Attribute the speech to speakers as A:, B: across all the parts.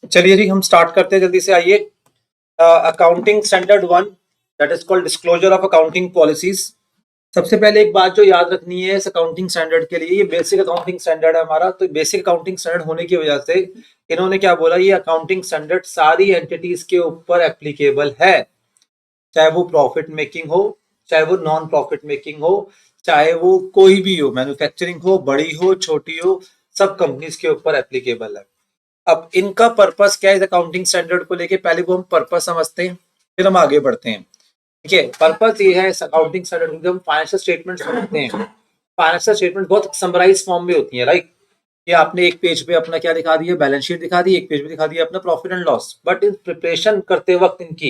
A: चलिए जी हम स्टार्ट करते हैं जल्दी से। आइए, accounting standard 1 that is called disclosure of accounting policies. सबसे पहले एक बात जो याद रखनी है इस अकाउंटिंग स्टैंडर्ड के लिए, ये बेसिक अकाउंटिंग स्टैंडर्ड है हमारा। तो बेसिक अकाउंटिंग स्टैंडर्ड होने की वजह से इन्होंने क्या बोला, ये अकाउंटिंग स्टैंडर्ड सारी एंटिटीज के ऊपर एप्लीकेबल है, चाहे वो प्रॉफिट मेकिंग हो, चाहे वो नॉन प्रॉफिट मेकिंग हो, चाहे वो कोई भी हो, मैन्युफैक्चरिंग हो, बड़ी हो छोटी हो, सब कंपनीज के ऊपर एप्लीकेबल है। अब इनका पर्पस क्या है इस अकाउंटिंग स्टैंडर्ड को लेके, पहले वो हम पर्पस समझते हैं फिर हम आगे बढ़ते हैं। ठीक है, पर्पस ये है इस अकाउंटिंग स्टैंडर्ड में, हम फाइनेंशियल स्टेटमेंट्स बनाते हैं। फाइनेंशियल स्टेटमेंट बहुत समराइज फॉर्म में होती है, राइट। ये आपने एक पेज पे अपना क्या दिखा दिया, बैलेंस शीट दिखा दी, एक पेज पे दिखा दिया अपना profit and loss. But in preparation करते वक्त इनकी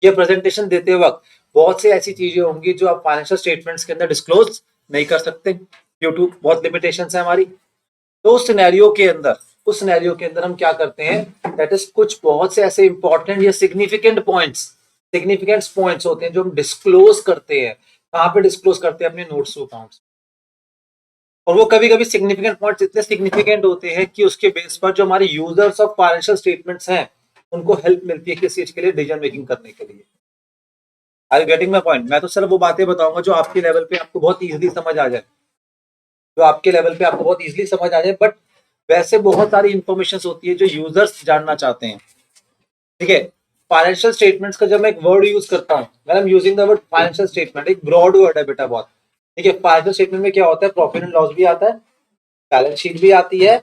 A: ये प्रेजेंटेशन देते वक्त बहुत सी ऐसी चीजें होंगी जो आप फाइनेंशियल स्टेटमेंट्स के अंदर डिस्क्लोज नहीं कर सकते ड्यू टू बहुत लिमिटेशंस है हमारी। तो उस सिनेरियो के अंदर हम क्या करते हैं, दैट इज कुछ बहुत से ऐसे इंपॉर्टेंट या सिग्निफिकेंट पॉइंट्स होते हैं जो हम डिस्क्लोज करते हैं। कहाँ पे डिस्क्लोज करते हैं, अपने नोट्स टू अकाउंट्स। और वो कभी कभी सिग्निफिकेंट पॉइंट्स इतने सिग्निफिकेंट होते हैं कि उसके बेस पर जो हमारे यूजर्स ऑफ फाइनेंशियल स्टेटमेंट्स हैं उनको हेल्प मिलती है किस चीज के लिए, डिसीजन मेकिंग करने के लिए। Are you getting my point? मैं तो सिर्फ वो बातें बताऊंगा जो आपके लेवल पे आपको बहुत इजीली समझ आ जाए, बट वैसे बहुत सारी इंफॉर्मेशन होती है जो यूजर्स जानना चाहते हैं। ठीक है, फाइनेंशियल स्टेटमेंट्स का जब मैं एक वर्ड यूज करता हूँ, when I am using the word financial statement, एक ब्रॉड वर्ड है बेटा बहुत। ठीक है, फाइनेंशियल स्टेटमेंट में क्या होता है, प्रॉफिट एंड लॉस भी आता है, बैलेंस शीट भी आती है।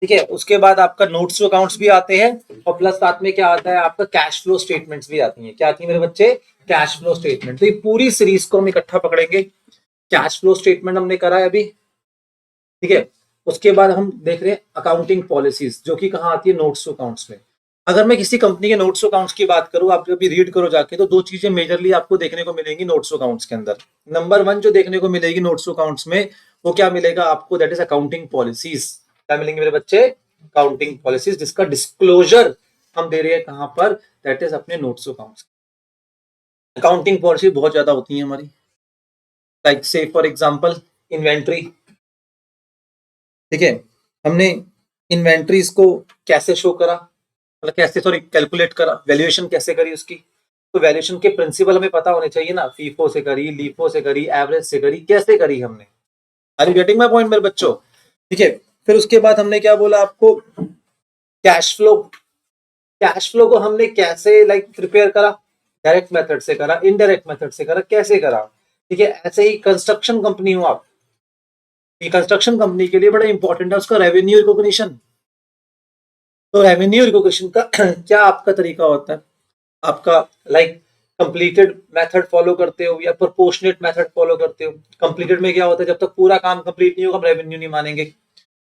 A: ठीक है, उसके बाद आपका नोट्स टू अकाउंट्स भी आते हैं, और प्लस साथ में क्या आता है, आपका कैश फ्लो स्टेटमेंट्स भी आती हैं। क्या आती है मेरे बच्चे? Cash flow statement. तो ये पूरी सीरीज को हम इकट्ठा पकड़ेंगे। कैश फ्लो स्टेटमेंट हमने करा है अभी। ठीक है, उसके बाद हम देख रहे हैं अकाउंटिंग पॉलिसीज, जो कि कहाँ आती है, नोट्स टू अकाउंट्स में। अगर मैं किसी कंपनी के नोट्स टू अकाउंट्स की बात करूं, आप अभी रीड करो जाके, तो दो चीजें मेजरली आपको देखने को मिलेंगी नोट्स टू अकाउंट्स के अंदर। नंबर वन जो देखने को मिलेगी नोट्स टू अकाउंट्स में, वो क्या मिलेगा आपको, दैट इज अकाउंटिंग पॉलिसीज। क्या मिलेंगे मेरे बच्चे? अकाउंटिंग पॉलिसीज, जिसका डिस्क्लोजर हम दे रहे हैं कहां पर, दैट इज अपने notes to accounts. Accounting policy बहुत ज्यादा होती है हमारी, लाइक से फॉर एग्जांपल इन्वेंट्री। ठीक है, हमने इन्वेंट्रीज को कैसे शो करा, मतलब कैसे सॉरी कैलकुलेट करा, वैल्यूएशन कैसे करी उसकी। तो वैल्यूएशन के प्रिंसिपल हमें पता होने चाहिए ना, फीफो से करी, लीफो से करी, एवरेज से करी, कैसे करी हमने। Are you getting my point मेरे बच्चों? ठीक है, फिर उसके बाद हमने क्या बोला आपको, कैश फ्लो। कैश फ्लो को हमने कैसे प्रिपेयर करा, डायरेक्ट मेथड से करा, इनडायरेक्ट मेथड से करा, कैसे करा। ठीक है, ऐसे ही कंस्ट्रक्शन कंपनी हो आप, ये कंस्ट्रक्शन कंपनी के लिए बड़ा इंपॉर्टेंट है उसका रेवेन्यू रिकॉग्निशन। तो रेवेन्यू रिकॉग्निशन का क्या आपका तरीका होता है, आपका कंप्लीटेड मेथड फॉलो करते हो या प्रोपोर्शनेट मेथड फॉलो करते हो। कंप्लीटेड में क्या होता है, जब तक पूरा काम कंप्लीट नहीं होगा हम रेवेन्यू नहीं मानेंगे।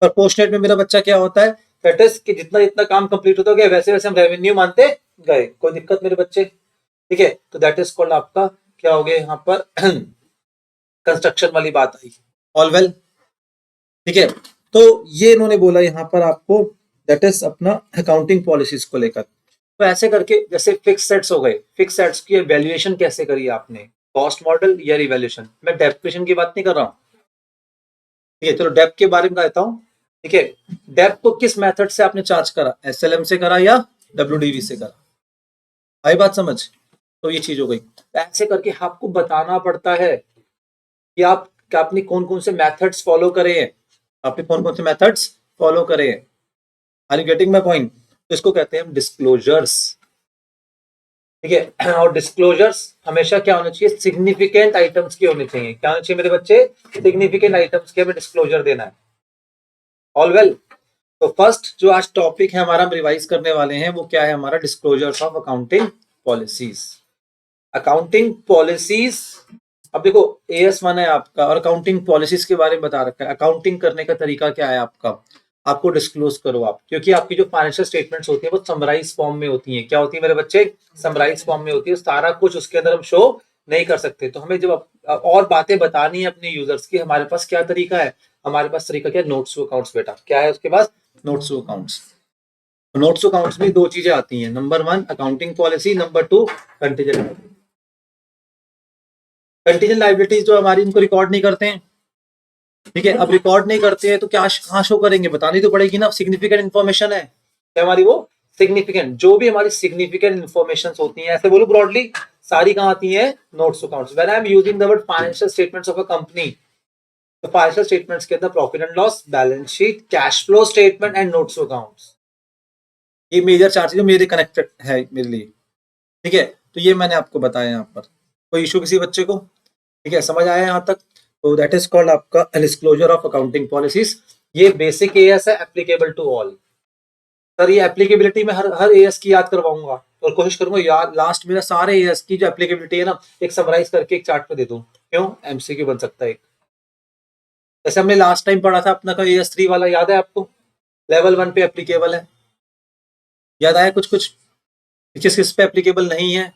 A: प्रोपोर्शनेट में मेरा बच्चा क्या होता है, दैट इज कि जितना जितना काम कंप्लीट होता गया वैसे वैसे हम रेवेन्यू मानते गए। कोई दिक्कत मेरे बच्चे? ठीक है, तो दैट इज कॉल्ड आपका क्या हो गया यहाँ पर कंस्ट्रक्शन वाली बात आई। All well? ठीक है, तो ये इन्होंने बोला यहाँ पर आपको, दैट इज अपना अकाउंटिंग पॉलिसीज को लेकर। तो ऐसे करके जैसे फिक्स सेट्स हो गए, फिक्स सेट्स की वैल्यूएशन कैसे करी आपने, कॉस्ट मॉडल या रिवैल्यूएशन। मैं डेप्रिसिएशन की बात नहीं कर रहा हूँ। ठीक है, चलो डेप के बारे में बताता हूँ। ठीक है, डेप को किस मेथड से आपने चार्ज करा, एसएलएम से करा या डब्ल्यूडीवी से करा? आई बात समझ? तो ये चीज हो गई। ऐसे करके आपको बताना पड़ता है कि आपने कौन कौन से मेथड्स फॉलो करे हैं, आपने कौन कौन से मेथड्स फॉलो करे हैं। Are you getting my point? तो इसको कहते हैं हम डिस्क्लोजर्स। ठीक है, और डिस्क्लोजर्स हमेशा क्या होना चाहिए, सिग्निफिकेंट आइटम्स के होने चाहिए। क्या होना चाहिए मेरे बच्चे? सिग्निफिकेंट आइटम्स के हमें डिस्क्लोजर देना है। All well? तो फर्स्ट जो आज टॉपिक है हमारा, हम रिवाइज करने वाले हैं, वो क्या है हमारा, disclosures of accounting policies. Accounting policies, अब देखो AS1 है आपका और अकाउंटिंग पॉलिसीज के बारे में बता रखा है। अकाउंटिंग करने का तरीका क्या है आपका, आपको डिस्क्लोज करो आप, क्योंकि आपकी जो फाइनेंशियल स्टेटमेंट्स होती है वो समराइज फॉर्म में होती हैं। क्या होती है मेरे बच्चे? समराइज फॉर्म में होती है, सारा कुछ उसके अंदर हम शो नहीं कर सकते। तो हमें जब और बातें बतानी है अपने यूजर्स की, हमारे पास क्या तरीका है, हमारे पास तरीका क्या है, नोट्स टू अकाउंट्स। बेटा क्या है उसके पास? Notes to accounts. Notes to accounts में दो चीजें आती हैं, number 1 accounting policy, number 2 contingent. Contingent liabilities जो हमारी, इनको रिकॉर्ड नहीं करते हैं। ठीक है, अब रिकॉर्ड नहीं करते हैं तो क्या कहाँ शो करेंगे, बतानी तो पड़ेगी ना, सिग्निफिकेंट इन्फॉर्मेशन है क्या हमारी, वो सिग्निफिकेंट, जो भी हमारी सिग्निफिकेंट इंफॉर्मेशन होती हैं, ऐसे बोलो ब्रॉडली, सारी कहाँ आती है? Notes to accounts. When I am using the word financial statements of a company, तो फाइनेंशियल स्टेटमेंट्स के अंदर profit and loss, balance sheet, cash flow statement and notes to accounts, ये मेजर चार चीजें मेरे कनेक्टेड है मेरे लिए। ठीक है, तो ये मैंने आपको बताया यहाँ पर। कोई इशू किसी बच्चे को? ठीक है, समझ आया यहाँ तक? तो दैट इज कॉल्ड आपका डिस्क्लोजर ऑफ अकाउंटिंग पॉलिसीज। ये बेसिक एएस है, एप्लीकेबल टू ऑल। सर ये एप्लीकेबिलिटी में हर एएस की याद करवाऊंगा और कोशिश करूंगा याद लास्ट मेरा सारे एएस की जो एप्लीकेबिलिटी है ना, एक समराइज करके एक चार्ट पे दे दूं। क्यों? एमसीक्यू बन सकता है एक। जैसे हमने लास्ट टाइम पढ़ा था अपना का एएस 3 वाला, याद है आपको? लेवल 1 पे एप्लीकेबल है, याद आया? कुछ कुछ किस किस पे एप्लीकेबल नहीं है?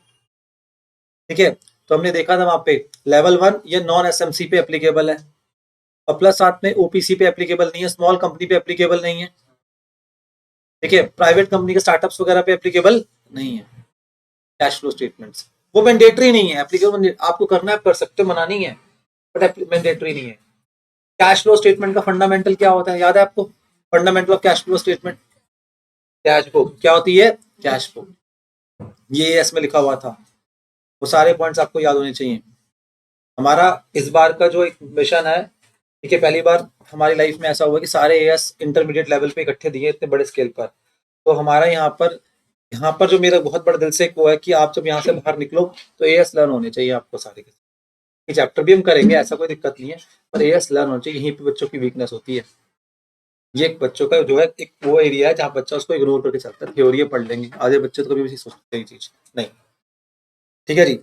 A: ठीक है, तो हमने देखा था वहां पे लेवल 1 ये नॉन एसएमसी पे एप्लीकेबल है, और प्लस साथ में ओपीसी पे एप्लीकेबल नहीं है, स्मॉल कंपनी पे एप्लीकेबल नहीं है। ठीक है, प्राइवेट कंपनी के स्टार्टअप्स वगैरह पे एप्लीकेबल नहीं है। कैश फ्लो स्टेटमेंट्स वो मैंडेटरी नहीं है, एप्लीकेबल आपको करना है, आप कर सकते हो, मना नहीं है, बट मैंडेटरी नहीं है। कैश फ्लो स्टेटमेंट का फंडामेंटल क्या होता है, याद है आपको? Fundamental of cash flow statement, cash flow क्या होती है? कैश फ्लो, ये इसमें लिखा हुआ था, वो सारे पॉइंट्स आपको याद होने चाहिए। हमारा इस बार का जो एक मिशन है, ठीक है, पहली बार हमारी लाइफ में ऐसा हुआ कि सारे एएस इंटरमीडिएट लेवल पे इकट्ठे दिए इतने बड़े स्केल पर। तो हमारा यहाँ पर जो मेरा बहुत बड़ा दिल से एक वो है कि आप जब यहाँ से बाहर निकलो तो एएस लर्न होने चाहिए आपको सारे के। चैप्टर भी हम करेंगे, ऐसा कोई दिक्कत नहीं है, पर एएस लर्न होना चाहिए। यहीं पे बच्चों की वीकनेस होती है, ये एक बच्चों का जो है एक वो एरिया है जहाँ बच्चा उसको इग्नोर करके चलता है, थ्योरी पढ़ लेंगे, आधे बच्चे तो कभी भी सोचते हैं चीज नहीं। ठीक है जी।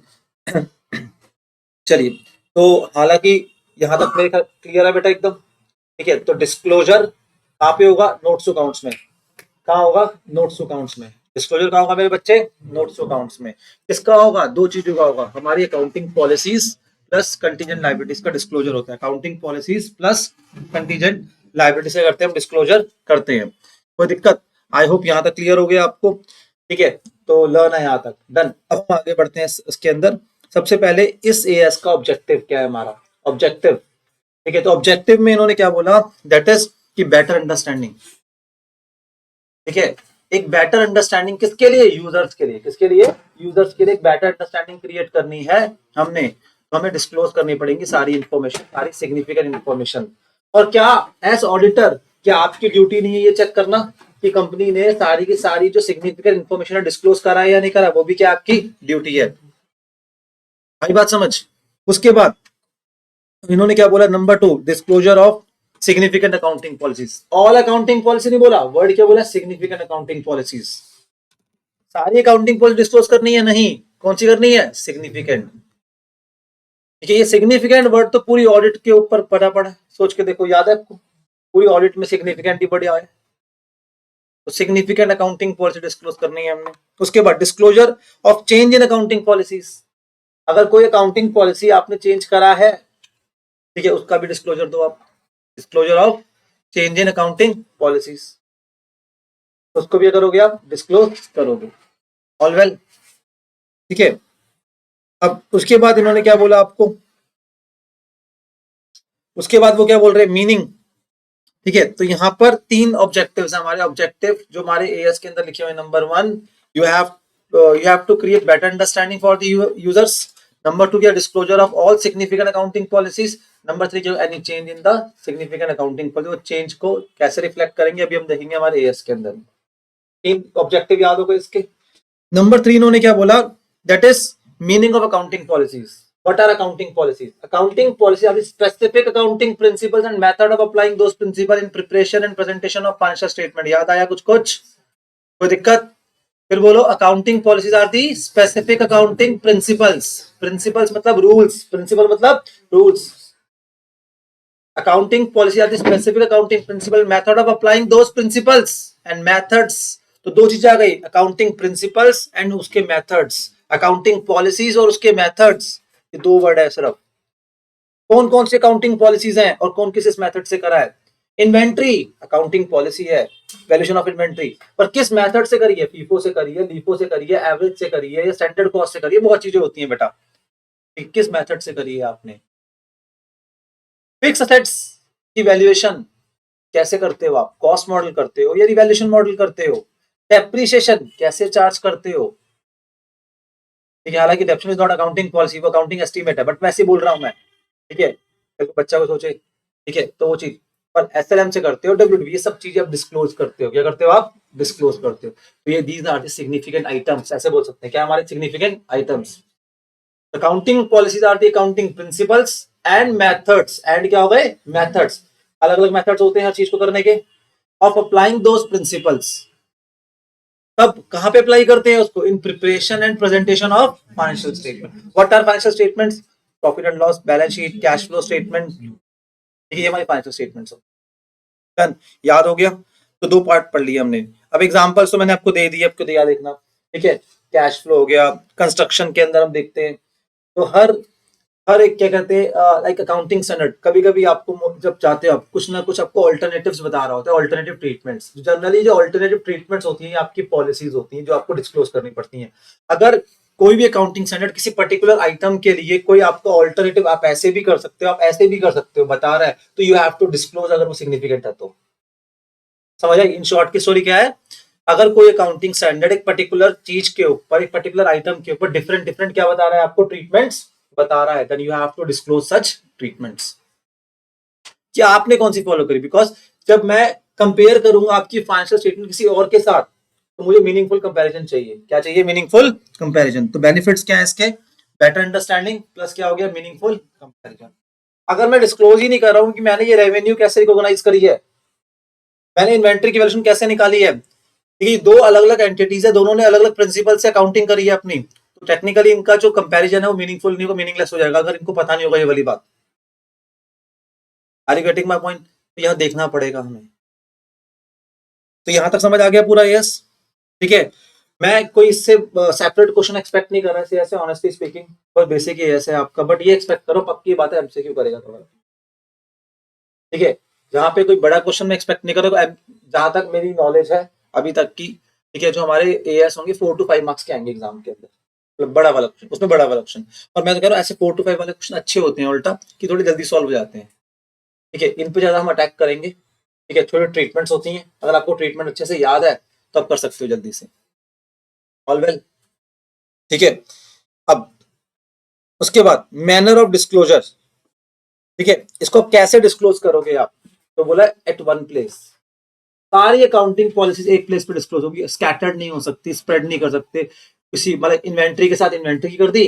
A: चलिए, तो हालांकि यहाँ तक मेरे क्लियर है बेटा एकदम? ठीक है, तो डिस्क्लोजर कहाँ पे होगा? नोट्स टू अकाउंट्स में। कहाँ होगा? नोट्स टू अकाउंट्स में। डिस्क्लोजर कहाँ होगा मेरे बच्चे? नोट्स टू अकाउंट्स में। किसका होगा? दो चीजों का होगा, हमारी accounting policies plus contingent liabilities का डिस्क्लोजर होता है। Accounting policies plus contingent liability से करते हैं हम, डिस्क्लोजर करते हैं। कोई दिक्कत? आई होप यहाँ तक क्लियर हो गया आपको। ठीक है, तो लर्न है यहाँ तक, डन। अब हम आगे बढ़ते हैं इसके अंदर। सबसे पहले इस एएस का ऑब्जेक्टिव क्या है? हमारा ऑब्जेक्टिव, ठीक है, तो ऑब्जेक्टिव में इन्होंने क्या बोला? दैट इज कि बेटर अंडरस्टैंडिंग। ठीक है, एक बेटर अंडरस्टैंडिंग किसके लिए? यूजर्स के लिए। किसके लिए? यूजर्स के लिए एक बेटर अंडरस्टैंडिंग क्रिएट करनी है हमने, तो हमें डिस्क्लोज करनी पड़ेगी सारी इंफॉर्मेशन, सारी सिग्निफिकेंट इंफॉर्मेशन। और क्या एज ऑडिटर, क्या आपकी ड्यूटी नहीं है ये चेक करना कि कंपनी ने सारी की सारी जो सिग्निफिकेंट इंफॉर्मेशन है डिस्क्लोज करा है या नहीं करा? वो भी क्या आपकी ड्यूटी है? आई बात समझ? उसके बाद इन्होंने क्या बोला? Number 2, disclosure of significant accounting policies. All accounting policy नहीं बोला, वर्ड क्या बोला? Significant accounting policies. सारी अकाउंटिंग पॉलिसी डिस्क्लोज करनी है? नहीं। कौन सी करनी है? सिग्निफिकेंट। ठीक है, ये सिग्निफिकेंट वर्ड तो पूरी ऑडिट के ऊपर पड़ा पड़ा है, सोच के देखो, याद है आपको? पूरी ऑडिट में सिग्निफिकेंट ही बढ़िया है, तो सिग्निफिकेंट अकाउंटिंग पॉलिसी डिस्क्लोज करनी है हमने। उसके बाद disclosure of change in accounting policies. अगर कोई अकाउंटिंग पॉलिसी आपने चेंज करा है, ठीक है, उसका भी डिस्क्लोजर दो आप। Disclosure of change in accounting policies, उसको भी करोगे आप, डिस्क्लोज करोगे। ऑल वेल, ठीक है। अब उसके बाद इन्होंने क्या बोला आपको? उसके बाद वो क्या बोल रहे हैं? मीनिंग। ठीक है, तो यहाँ पर 3 ऑब्जेक्टिव्स हैं हमारे। ऑब्जेक्टिव जो हमारे एएस के अंदर लिखे हुए, number 1, you have to create better understanding for the users. Number 2 क्या? Disclosure of all significant accounting policies. Number 3 जो any change in the significant accounting policy, वो चेंज को कैसे रिफ्लेक्ट करेंगे अभी हम देखेंगे हमारे एएस के अंदर। 3 ऑब्जेक्टिव याद होगा इसके। नंबर 3 इन्होंने क्या बोला? That is meaning of accounting policies. What are accounting policies? Accounting policies are the specific accounting principles and method of applying those principles in preparation and presentation of financial statement. याद आया कुछ कुछ? कोई दिक्कत? फिर बोलो, accounting policies are the specific accounting principles. Principles मतलब rules. Principle मतलब rules. Accounting policies are the specific accounting principle method of applying those principles and methods. तो दो चीजें आ गई, अकाउंटिंग प्रिंसिपल्स एंड उसके मेथड्स। अकाउंटिंग पॉलिसीज और उसके methods, ये 2 वर्ड है सिर्फ। कौन कौन सी अकाउंटिंग पॉलिसीज हैं और कौन किस इस मेथड से करा है? इन्वेंट्री अकाउंटिंग पॉलिसी है, वैल्यूएशन ऑफ इन्वेंट्री, पर किस मेथड से करी है? फीफो से करी है, लीफो से करी है, एवरेज से करी है, या स्टैंडर्ड कॉस्ट से करी है? बहुत चीजें होती हैं बेटा, किस मेथड से करी है आपने? फिक्स असेट्स की वैल्यूएशन कैसे करते हो आप? कॉस्ट मॉडल करते हो या रिवैल्यूएशन मॉडल करते हो? डेप्रिसिएशन कैसे चार्ज करते हो, ठीक है, हालांकि depreciation is not accounting policy, वो अकाउंटिंग एस्टीमेट है, बट वैसे बोल रहा हूं मैं, ठीक है, देखो बच्चा को सोचे, ठीक है, तो वो चीज पर एसएलएम से करते हो, डब्ल्यूडीबी, ये सब चीजें आप डिस्क्लोज करते हो, क्या करते हो आप, डिस्क्लोज करते हो। तो ये these are the significant items, ऐसे बोल सकते हैं, क्या हमारे significant items. Accounting policies are the accounting principles and methods, and क्या हो गए, मेथड्स, अलग अलग मेथड्स होते हैं हर चीज को करने के, ऑफ अप्लाइंग दोज प्रिंसिपल्स, तब कहां पे अप्लाई करते हैं उसको, in preparation and presentation of financial statement. What are financial statements, profit and loss, balance sheet, cash flow statement, ये हमारी फाइनेंशियल स्टेटमेंट्स हो। डन, याद हो गया, तो दो पार्ट पढ़ लिए हमने। अब एग्जांपल्स तो मैंने आपको दे दिए, आपको दिया देखना, ठीक है, कैश फ्लो हो गया, कंस्ट्रक्शन के अंदर हम देखते हैं, तो हर हर एक क्या कहते हैं, लाइक अकाउंटिंग स्टैंडर्ड, कभी कभी आपको जब चाहते हो आप कुछ ना कुछ आपको ऑल्टरनेटिव्स बता रहा होता है, ऑल्टरनेटिव ट्रीटमेंट्स, जनरली जो ऑल्टरनेटिव ट्रीटमेंट्स होती हैं आपकी पॉलिसीज होती हैं जो आपको डिस्क्लोज करनी पड़ती हैं। अगर कोई भी अकाउंटिंग स्टैंडर्ड किसी पर्टिकुलर आइटम के लिए कोई आपको ऑल्टरनेटिव, आप ऐसे भी कर सकते हो, आप ऐसे भी कर सकते हो, बता रहा है, तो यू हैव टू डिस्क्लोज, अगर वो सिग्निफिकेंट है तो। समझ आई, इन शॉर्ट की स्टोरी क्या है, अगर कोई अकाउंटिंग स्टैंडर्ड एक पर्टिकुलर चीज के ऊपर, एक पर्टिकुलर आइटम के ऊपर डिफरेंट डिफरेंट क्या बता रहा है आपको, ट्रीटमेंट्स बता रहा है, then you have to disclose such treatments. कि आपने कौन सी फॉलो करी, बिकॉज जब मैं कंपेयर करूंगा आपकी फाइनेंशियल स्टेटमेंट किसी और के साथ, तो मुझे मीनिंगफुल कंपैरिजन चाहिए, क्या चाहिए, मीनिंगफुल कंपैरिजन। तो बेनिफिट्स क्या है इसके, बेटर अंडरस्टैंडिंग प्लस क्या हो गया, मीनिंगफुल कंपैरिजन। अगर मैं डिस्क्लोज ही नहीं कर रहा हूं कि मैंने ये रेवेन्यू कैसे रिकॉग्नाइज करी है, मैंने इन्वेंट्री की वैल्यूएशन कैसे निकाली है, ये दो अलग अलग एंटिटीज है, दोनों ने अलग अलग प्रिंसिपल से अकाउंटिंग करी है अपनी, तो टेक्निकली इनका जो कंपैरिजन है वो मीनिंगफुल नहीं होगा, मीनिंगलेस हो जाएगा, अगर इनको पता नहीं होगा ये वाली बात। Are you getting my point, तो यह देखना पड़ेगा हमें। तो यहां तक समझ आ गया पूरा, यस, ठीक है। मैं कोई इससे सेपरेट क्वेश्चन एक्सपेक्ट नहीं कर रहा है ऐसे, ऑनेस्टली स्पीकिंग, और बेसिक ही ऐसे आपका, बट ये एक्सपेक्ट करो पक्की बात है एमसीक्यू करेगा थोड़ा, ठीक है। जहां पे कोई बड़ा क्वेश्चन में एक्सपेक्ट नहीं करो, जहां तक मेरी नॉलेज है अभी तक की, ठीक है, जो हमारे एएस होंगे 4 to 5 मार्क्स के आएंगे एग्जाम के अंदर, मतलब बड़ा वाला क्वेश्चन, उसमें बड़ा वाला क्वेश्चन। और मैं तो कह रहा हूँ ऐसे 4 to 5 वाले क्वेश्चन अच्छे होते हैं उल्टा, कि थोड़ी जल्दी सॉल्व हो जाते हैं, ठीक है, इन पे ज्यादा हम अटैक करेंगे, ठीक है। थोड़ी ट्रीटमेंट्स होती हैं, अगर आपको ट्रीटमेंट अच्छे से याद है तो आप कर सकते हो जल्दी से, ऑल वेल, ठीक है। अब उसके बाद मैनर ऑफ डिस्क्लोजर, ठीक है, इसको कैसे डिस्क्लोज करोगे आप, तो बोला एट वन प्लेस, सारी अकाउंटिंग पॉलिसीज एक प्लेस पे डिस्क्लोज होगी, स्कैटर्ड नहीं हो सकती, स्प्रेड नहीं कर सकते, किसी मतलब इन्वेंट्री के साथ इन्वेंट्री की कर दी,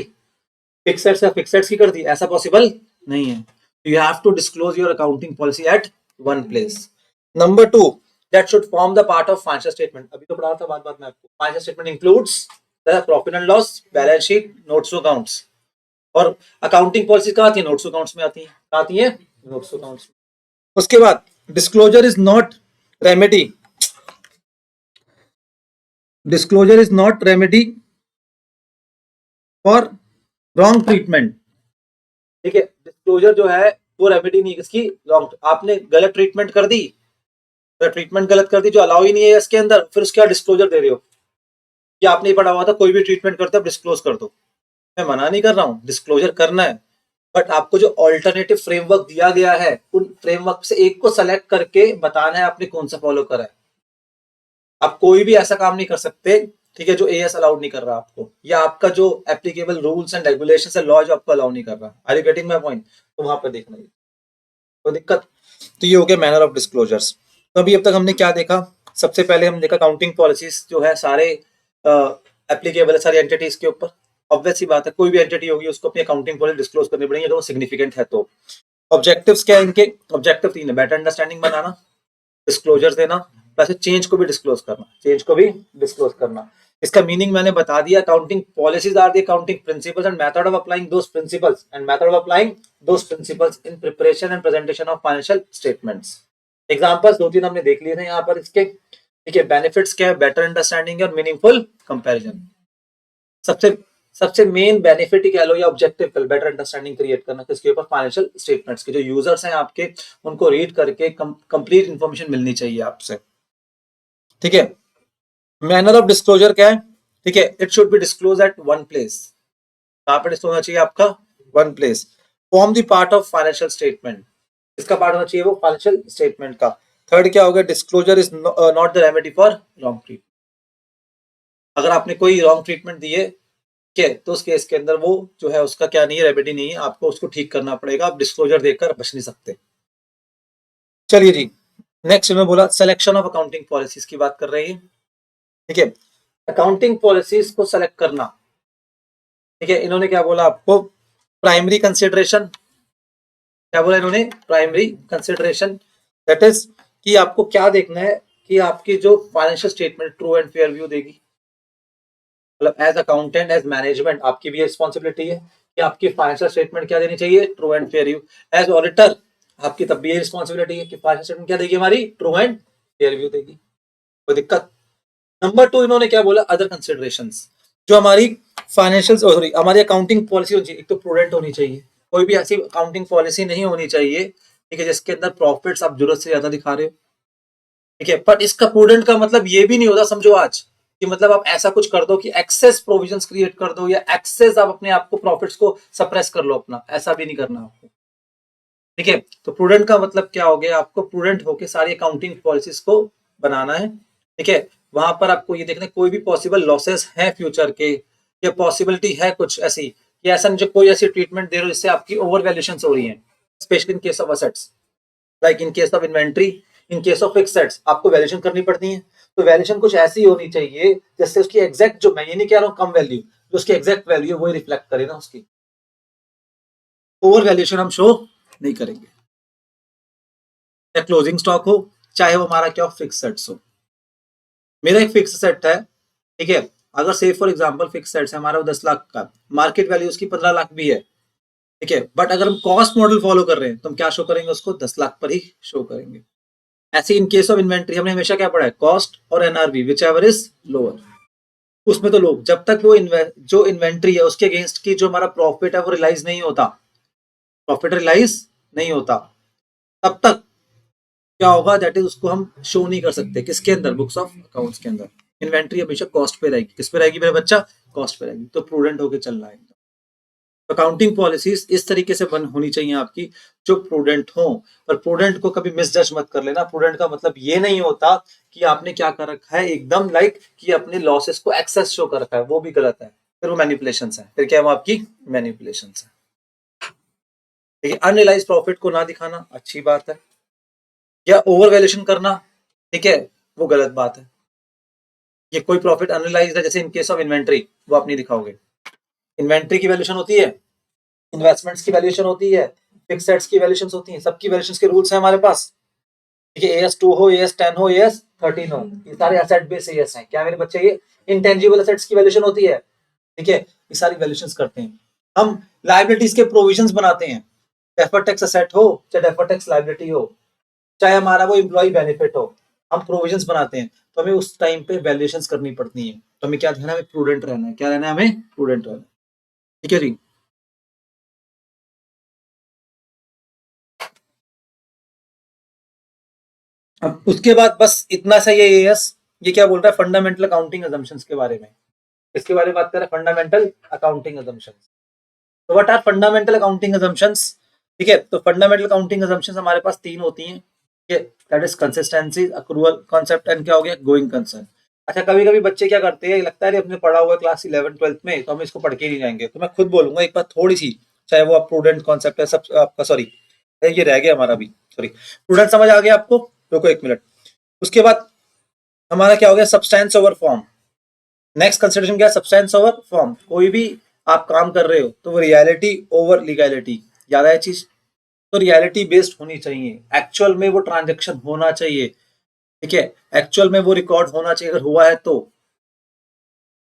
A: फिक्सेड्स या फिक्सेड्स की कर दी, ऐसा पॉसिबल नहीं है। You have to disclose your accounting policy at one place. Number two, that should form the part of financial statement, अभी तो पढ़ा था बात बात में आपको, financial statement includes the profit and loss, balance sheet, notes to accounts, और accounting policy कहाँ आती है, नोट्स टू अकाउंट्स में आती है, कहाँ आती है, नोट्स टू अकाउंट्स। उसके बाद disclosure is not remedy, disclosure is not remedy for wrong treatment, ठीक है, डिस्क्लोजर जो है वो रेमेडी नहीं इसकी, रॉन्ग, आपने गलत ट्रीटमेंट कर दी, तो ट्रीटमेंट गलत कर दी जो अलाउ ही नहीं है इसके अंदर, फिर उसके बाद डिस्क्लोजर दे रहे हो, कि आपने ही पढ़ा हुआ था कोई भी ट्रीटमेंट करते हो डिस्क्लोज कर दो, मैं मना नहीं कर रहा हूँ, डिस्क्लोजर करना है, बट आपको जो ऑल्टरनेटिव फ्रेमवर्क दिया गया है उन फ्रेमवर्क से एक को सेलेक्ट करके बताना है आपने कौन सा फॉलो करा है। आप कोई भी ऐसा काम नहीं कर सकते, ठीक है, जो एएस अलाउड नहीं कर रहा आपको, या आपका जो एप्लीकेबल रूल्स एंड रेगुलेशंस है, लॉ जो आपको अलाउ नहीं कर रहा, are you getting my point, तो वहां पर देखना है तो दिक्कत। तो ये हो गया मैनर ऑफ डिस्क्लोजर्स। तो अभी अब तक हमने क्या देखा, सबसे पहले हम देखा अकाउंटिंग पॉलिसीज जो है सारे एप्लीकेबल है सारी एंटिटीज के ऊपर, ऑब्वियस सी बात है कोई भी एंटिटी होगी उसको अपनी अकाउंटिंग पॉलिसी डिस्क्लोज करनी पड़ेगी अगर वो सिग्निफिकेंट है तो। ऑब्जेक्टिव्स क्या है इनके, ऑब्जेक्टिव तीन है, बेटर अंडरस्टैंडिंग बनाना, डिस्क्लोजर देना, प्लस चेंज को भी डिस्क्लोज करना, चेंज को भी डिस्क्लोज करना। इसका मीनिंग मैंने बता दिया, accounting policies are the accounting principles and method of applying those principles and method of applying those principles in preparation and presentation of financial statements. Examples दो तीन हमने देख लिए थे यहाँ पर इसके, ठीक है। बेनिफिट्स क्या है, बेटर अंडरस्टैंडिंग और मीनिंगफुल कंपैरिजन। सबसे सबसे मेन बेनिफिट ही कह लो या ऑब्जेक्टिव, बेटर अंडरस्टैंडिंग क्रिएट करना किसके ऊपर, फाइनेंशियल स्टेटमेंट्स के। जो यूजर्स हैं आपके उनको रीड करके कंप्लीट इंफॉर्मेशन मिलनी चाहिए आपसे, ठीक है। मैनर ऑफ डिस्क्लोजर क्या है, ठीक है, it should be disclose at one place, कहां पर डिस्क्लोज होना चाहिए आपका, one place. Form the part of financial statement, इसका पार्ट होना चाहिए वो फाइनेंशियल स्टेटमेंट का। थर्ड क्या होगा, disclosure is not the remedy for wrong treatment, अगर आपने कोई रॉन्ग ट्रीटमेंट दी है, ठीक है, तो उस केस के अंदर वो जो है उसका क्या नहीं है, रेमेडी नहीं है, आपको उसको ठीक करना पड़ेगा, आप डिस्क्लोजर देकर बच नहीं सकते। चलिए जी, नेक्स्ट में बोला सिलेक्शन ऑफ अकाउंटिंग पॉलिसीज की बात कर रहे हैं, ठीक है। अकाउंटिंग पॉलिसीज को सेलेक्ट करना, ठीक है, इन्होंने क्या बोला आपको, प्राइमरी कंसिडरेशन, क्या बोला इन्होंने, प्राइमरी कंसिडरेशन, दैट इज कि आपको क्या देखना है कि आपकी जो financial statement true and fair view देगी, मतलब एज अकाउंटेंट एज मैनेजमेंट आपकी भी रिस्पॉन्सिबिलिटी है कि आपकी फाइनेंशियल स्टेटमेंट क्या देनी चाहिए, true and fair view. As auditor आपकी तब भी ये रिस्पॉन्सिबिलिटी है कि फाइनेंशियल स्टेटमेंट क्या देगी हमारी, ट्रू एंड फेयर व्यू देगी, कोई दिक्कत। नंबर 2 इन्होंने क्या बोला, अदर कंसिडरेशंस, जो हमारी फाइनेंशियल सॉरी हमारी अकाउंटिंग पॉलिसी होनी चाहिए, एक तो प्रूडेंट होनी चाहिए, कोई भी ऐसी अकाउंटिंग पॉलिसी नहीं होनी चाहिए, ठीक है, जिसके अंदर प्रॉफिट्स आप जरूरत से ज्यादा दिखा रहे हो, ठीक है। पर इसका प्रूडेंट का मतलब ये भी नहीं होता, समझो आज, कि मतलब आप ऐसा कुछ कर दो कि एक्सेस प्रोविजंस क्रिएट कर दो या एक्सेस आप अपने आप को प्रॉफिट्स को सप्रेस कर लो अपना, ऐसा भी नहीं करना आपको, ठीक है। तो प्रूडेंट का मतलब क्या हो गया, आपको प्रूडेंट होकर सारी अकाउंटिंग पॉलिसीज को बनाना है, ठीक है। वहां पर आपको ये देखना कोई भी पॉसिबल लॉसेस हैं फ्यूचर के, या पॉसिबिलिटी है कुछ ऐसी कि ऐसा जो कोई ऐसी ट्रीटमेंट दे रहे हो जिससे आपकी ओवर वैल्यूएशन हो रही है, specially in case of assets, like in case of inventory, in case of fixed assets आपको वैल्यूएशन करनी पड़ती है। तो वैल्यूएशन कुछ ऐसी होनी चाहिए जिससे उसकी एग्जैक्ट, जो मैं ये नहीं कह रहा हूँ कम वैल्यू, जो उसकी एग्जैक्ट वैल्यू है वही रिफ्लेक्ट करे ना उसकी, ओवर वैल्यूएशन हम शो नहीं करेंगे। या क्लोजिंग स्टॉक हो, चाहे वो हमारा क्या फिक्स सेट्स हो, मेरा एक फिक्स सेट है, ठीक है, अगर से फॉर एग्जांपल फिक्स सेट्स है हमारा वो 10 लाख का, मार्केट वैल्यू उसकी 15 लाख भी है, ठीक है, बट अगर हम कॉस्ट मॉडल फॉलो कर रहे हैं तो हम क्या शो करेंगे, उसको 10 लाख पर ही शो करेंगे। ऐसे इन केस ऑफ इन्वेंट्री हमने हमेशा क्या पढ़ा है, कॉस्ट और NRV which ever is lower, उसमें तो लोग जब तक वो जो इन्वेंट्री है उसके अगेंस्ट की जो हमारा प्रॉफिट है वो रियलाइज नहीं होता, प्रॉफिट रियलाइज नहीं होता, तब तक क्या होगा, दैट इज उसको हम शो नहीं कर सकते किसके अंदर, बुक्स ऑफ अकाउंट्स के अंदर। इन्वेंट्री हमेशा कॉस्ट पे रहेगी, किस पे रहेगी मेरा बच्चा, कॉस्ट पे रहेगी, तो प्रूडेंट होकर चलना है। अकाउंटिंग पॉलिसीज इस तरीके से बन होनी चाहिए आपकी जो प्रूडेंट हो, पर प्रूडेंट को कभी मिसजज मत कर लेना। प्रूडेंट का मतलब ये नहीं होता कि आपने क्या कर रखा है एकदम लाइक कि अपने लॉसेस को एक्सेस शो कर रखा है, वो भी गलत है, फिर वो मैनिपुलेशंस है, फिर क्या है वो आपकी मैनिपुलेशंस है। देखिए अनरियलाइज प्रॉफिट को ना दिखाना अच्छी बात है, या ओवर वैल्यूएशन करना, ठीक है, वो गलत बात है। ये कोई प्रॉफिट अनरियलाइज्ड है, जैसे इन केस ऑफ इन्वेंट्री वो आप नहीं दिखाओगे, इन्वेंट्री की वैल्यूएशन होती है, इन्वेस्टमेंट्स की वैल्यूएशन होती है, फिक्स्ड एसेट्स की वैल्यूएशन होती है, सबकी वैल्यूएशन के रूल्स हैं हमारे पास, ठीक है। AS2 हो, AS10 हो, AS13 हो, ये सारे एसेट बेस्ड एएस हैं, क्या मेरे बच्चे, ये इंटेंजिबल एसेट्स की वैल्यूएशन होती है, ठीक है, ये सारी वैल्यूएशंस करते हैं हम। लायबिलिटीज के प्रोविजंस बनाते हैं, डेफर्ड टैक्स एसेट हो चाहे डेफर्ड टैक्स लायबिलिटी हो, चाहे हमारा वो एम्प्लॉय बेनिफिट हो, हम प्रोविजंस बनाते हैं, तो हमें उस टाइम पे वैल्यूएशंस करनी पड़ती है, तो हमें क्या रहना है, हमें प्रूडेंट रहना है, क्या रहना है, हमें प्रूडेंट रहना है, ठीक है जी। अब उसके बाद बस इतना सा ये एएस, ये क्या बोल रहा है, फंडामेंटल अकाउंटिंग अजम्पशंस के बारे में, इसके बारे में बात कर रहे हैं, फंडामेंटल अकाउंटिंग अजम्पशंस। तो what are fundamental accounting assumptions, ठीक है। तो फंडामेंटल अकाउंटिंग अजम्पशंस हमारे पास 3 होती हैं, ठीक है, that is consistency, accrual concept and क्या हो गया, गोइंग कंसर्न। अच्छा कभी कभी बच्चे क्या करते हैं, लगता है अपने पढ़ा हुआ क्लास 11 12th में तो हम इसको पढ़ के नहीं जाएंगे, तो मैं खुद बोलूंगा एक बार थोड़ी सी, चाहे वो आप प्रूडेंट कॉन्सेप्ट है सब आपका, सॉरी ये रह गया हमारा भी, सॉरी प्रूडेंट समझ आ गया आपको, रुको एक मिनट। उसके बाद हमारा क्या हो गया, substance over form, next consideration क्या है, सब्सटेंस ओवर फॉर्म। कोई भी आप काम कर रहे हो तो वो रियलिटी ओवर लीगैलिटी, याद है चीज, तो रियलिटी बेस्ड होनी चाहिए, एक्चुअल में वो ट्रांजेक्शन होना चाहिए, ठीक है, एक्चुअल में वो रिकॉर्ड होना चाहिए, अगर हुआ है तो,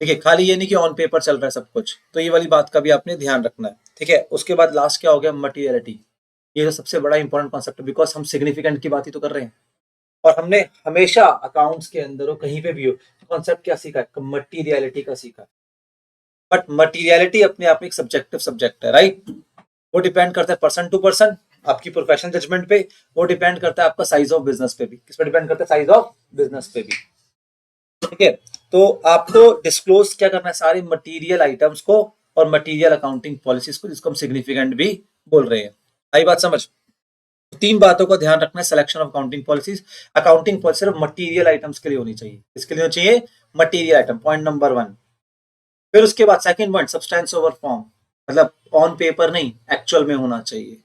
A: ठीक है, खाली ये नहीं कि ऑन पेपर चल रहा है सब कुछ, तो ये वाली बात का भी आपने ध्यान रखना है, ठीक है। उसके बाद लास्ट क्या हो गया, मटीरियलिटी, ये तो सबसे बड़ा इंपॉर्टेंट कॉन्सेप्ट है, बिकॉज हम सिग्निफिकेंट की बात ही तो कर रहे हैं, और हमने हमेशा अकाउंट्स के अंदर हो कहीं पे भी हो कॉन्सेप्ट क्या सीखा है, मटीरियलिटी का सीखा, बट मटीरियलिटी अपने आप में एक सब्जेक्टिव सब्जेक्ट है, राइट, वो डिपेंड करता है पर्सन टू पर्सन, आपकी प्रोफेशनल जजमेंट पे, वो डिपेंड करता है आपका साइज ऑफ बिजनेस पे भी, किस पे डिपेंड करता है, साइज ऑफ बिजनेस पे भी, ठीक है। तो आपको डिस्क्लोज क्या करना है, सारे मटेरियल आइटम्स को और मटेरियल अकाउंटिंग पॉलिसीज को, जिसको हम सिग्निफिकेंट भी बोल रहे हैं, आई बात समझ। 3 बातों का ध्यान रखना है, selection of accounting policies, accounting policy सिर्फ मटेरियल आइटम्स के लिए होनी चाहिए, इसके लिए होनी चाहिए मटीरियल आइटम, पॉइंट नंबर 1। फिर उसके बाद second point substance over form, मतलब ऑन पेपर नहीं, एक्चुअल में होना चाहिए।